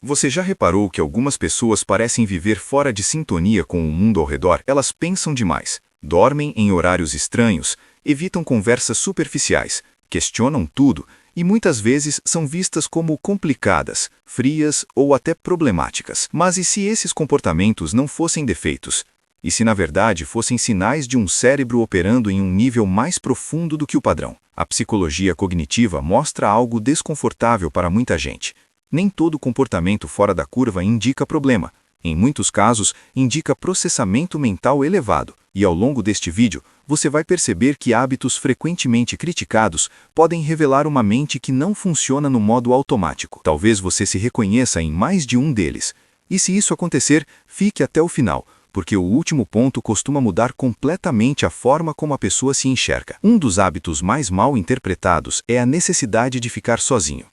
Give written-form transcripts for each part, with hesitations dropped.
Você já reparou que algumas pessoas parecem viver fora de sintonia com o mundo ao redor? Elas pensam demais, dormem em horários estranhos, evitam conversas superficiais, questionam tudo e muitas vezes são vistas como complicadas, frias ou até problemáticas. Mas e se esses comportamentos não fossem defeitos? E se na verdade fossem sinais de um cérebro operando em um nível mais profundo do que o padrão? A psicologia cognitiva mostra algo desconfortável para muita gente. Nem todo comportamento fora da curva indica problema. Em muitos casos, indica processamento mental elevado. E ao longo deste vídeo, você vai perceber que hábitos frequentemente criticados podem revelar uma mente que não funciona no modo automático. Talvez você se reconheça em mais de um deles. E se isso acontecer, fique até o final, porque o último ponto costuma mudar completamente a forma como a pessoa se enxerga. Um dos hábitos mais mal interpretados é a necessidade de ficar sozinho.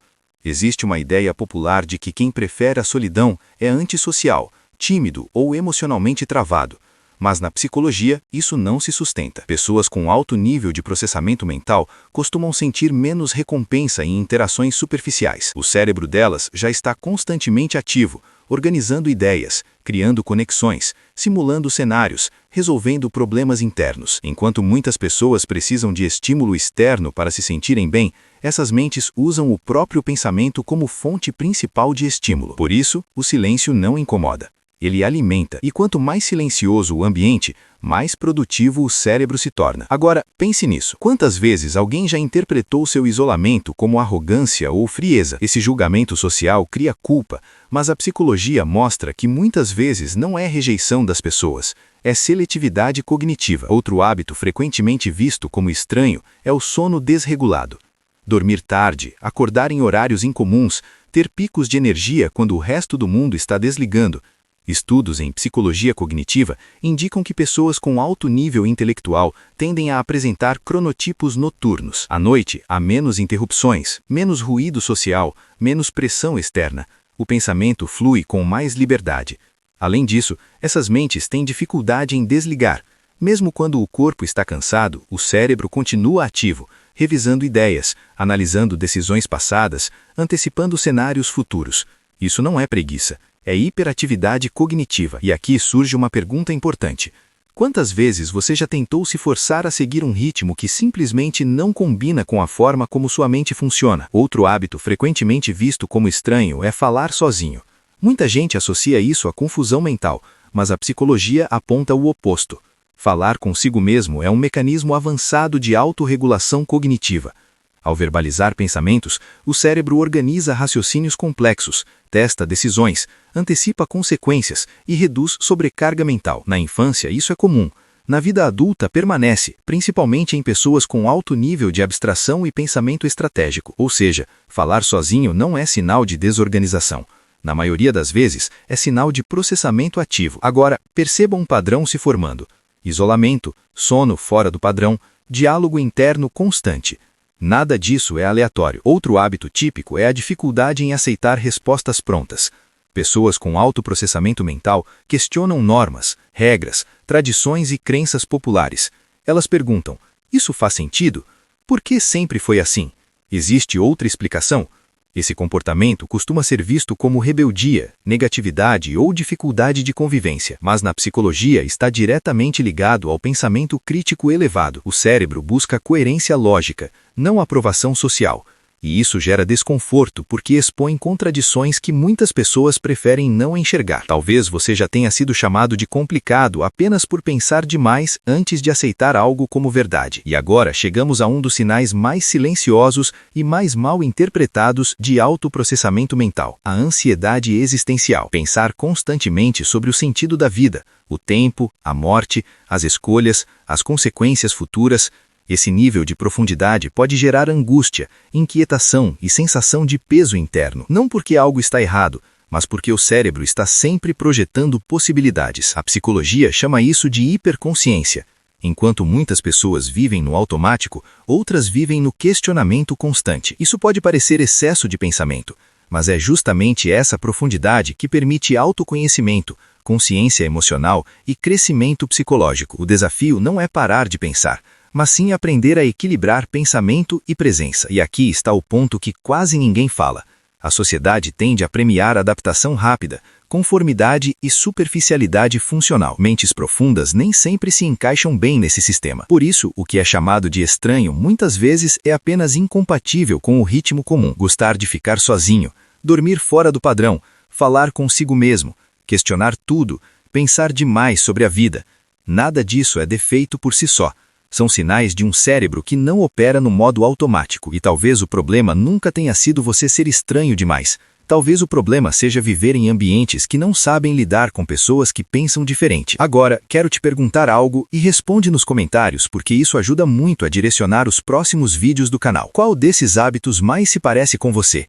Existe uma ideia popular de que quem prefere a solidão é antissocial, tímido ou emocionalmente travado. Mas na psicologia, isso não se sustenta. Pessoas com alto nível de processamento mental costumam sentir menos recompensa em interações superficiais. O cérebro delas já está constantemente ativo, organizando ideias, criando conexões, simulando cenários, resolvendo problemas internos. Enquanto muitas pessoas precisam de estímulo externo para se sentirem bem, essas mentes usam o próprio pensamento como fonte principal de estímulo. Por isso, o silêncio não incomoda. Ele alimenta, e quanto mais silencioso o ambiente, mais produtivo o cérebro se torna. Agora, pense nisso. Quantas vezes alguém já interpretou seu isolamento como arrogância ou frieza? Esse julgamento social cria culpa, mas a psicologia mostra que muitas vezes não é rejeição das pessoas, é seletividade cognitiva. Outro hábito frequentemente visto como estranho é o sono desregulado. Dormir tarde, acordar em horários incomuns, ter picos de energia quando o resto do mundo está desligando. Estudos em psicologia cognitiva indicam que pessoas com alto nível intelectual tendem a apresentar cronotipos noturnos. À noite, há menos interrupções, menos ruído social, menos pressão externa. O pensamento flui com mais liberdade. Além disso, essas mentes têm dificuldade em desligar. Mesmo quando o corpo está cansado, o cérebro continua ativo, revisando ideias, analisando decisões passadas, antecipando cenários futuros. Isso não é preguiça. É hiperatividade cognitiva. E aqui surge uma pergunta importante. Quantas vezes você já tentou se forçar a seguir um ritmo que simplesmente não combina com a forma como sua mente funciona? Outro hábito frequentemente visto como estranho é falar sozinho. Muita gente associa isso à confusão mental, mas a psicologia aponta o oposto. Falar consigo mesmo é um mecanismo avançado de autorregulação cognitiva. Ao verbalizar pensamentos, o cérebro organiza raciocínios complexos, testa decisões, antecipa consequências e reduz sobrecarga mental. Na infância, isso é comum. Na vida adulta, permanece, principalmente em pessoas com alto nível de abstração e pensamento estratégico. Ou seja, falar sozinho não é sinal de desorganização. Na maioria das vezes, é sinal de processamento ativo. Agora, perceba um padrão se formando. Isolamento, sono fora do padrão, diálogo interno constante. Nada disso é aleatório. Outro hábito típico é a dificuldade em aceitar respostas prontas. Pessoas com alto processamento mental questionam normas, regras, tradições e crenças populares. Elas perguntam: isso faz sentido? Por que sempre foi assim? Existe outra explicação? Esse comportamento costuma ser visto como rebeldia, negatividade ou dificuldade de convivência, mas na psicologia está diretamente ligado ao pensamento crítico elevado. O cérebro busca coerência lógica, não aprovação social. E isso gera desconforto porque expõe contradições que muitas pessoas preferem não enxergar. Talvez você já tenha sido chamado de complicado apenas por pensar demais antes de aceitar algo como verdade. E agora chegamos a um dos sinais mais silenciosos e mais mal interpretados de autoprocessamento mental: a ansiedade existencial. Pensar constantemente sobre o sentido da vida, o tempo, a morte, as escolhas, as consequências futuras. Esse nível de profundidade pode gerar angústia, inquietação e sensação de peso interno. Não porque algo está errado, mas porque o cérebro está sempre projetando possibilidades. A psicologia chama isso de hiperconsciência. Enquanto muitas pessoas vivem no automático, outras vivem no questionamento constante. Isso pode parecer excesso de pensamento, mas é justamente essa profundidade que permite autoconhecimento, consciência emocional e crescimento psicológico. O desafio não é parar de pensar, mas sim aprender a equilibrar pensamento e presença. E aqui está o ponto que quase ninguém fala. A sociedade tende a premiar adaptação rápida, conformidade e superficialidade funcional. Mentes profundas nem sempre se encaixam bem nesse sistema. Por isso, o que é chamado de estranho muitas vezes é apenas incompatível com o ritmo comum. Gostar de ficar sozinho, dormir fora do padrão, falar consigo mesmo, questionar tudo, pensar demais sobre a vida. Nada disso é defeito por si só. São sinais de um cérebro que não opera no modo automático. E talvez o problema nunca tenha sido você ser estranho demais. Talvez o problema seja viver em ambientes que não sabem lidar com pessoas que pensam diferente. Agora, quero te perguntar algo e responde nos comentários, porque isso ajuda muito a direcionar os próximos vídeos do canal. Qual desses hábitos mais se parece com você?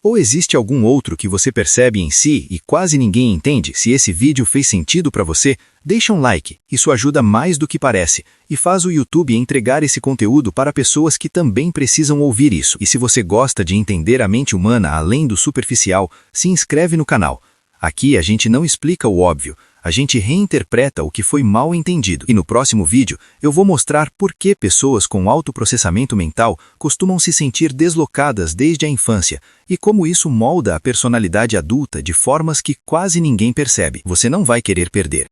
Ou existe algum outro que você percebe em si e quase ninguém entende? Se esse vídeo fez sentido para você, deixa um like, isso ajuda mais do que parece, e faz o YouTube entregar esse conteúdo para pessoas que também precisam ouvir isso. E se você gosta de entender a mente humana além do superficial, se inscreve no canal. Aqui a gente não explica o óbvio, a gente reinterpreta o que foi mal entendido. E no próximo vídeo, eu vou mostrar por que pessoas com alto processamento mental costumam se sentir deslocadas desde a infância e como isso molda a personalidade adulta de formas que quase ninguém percebe. Você não vai querer perder.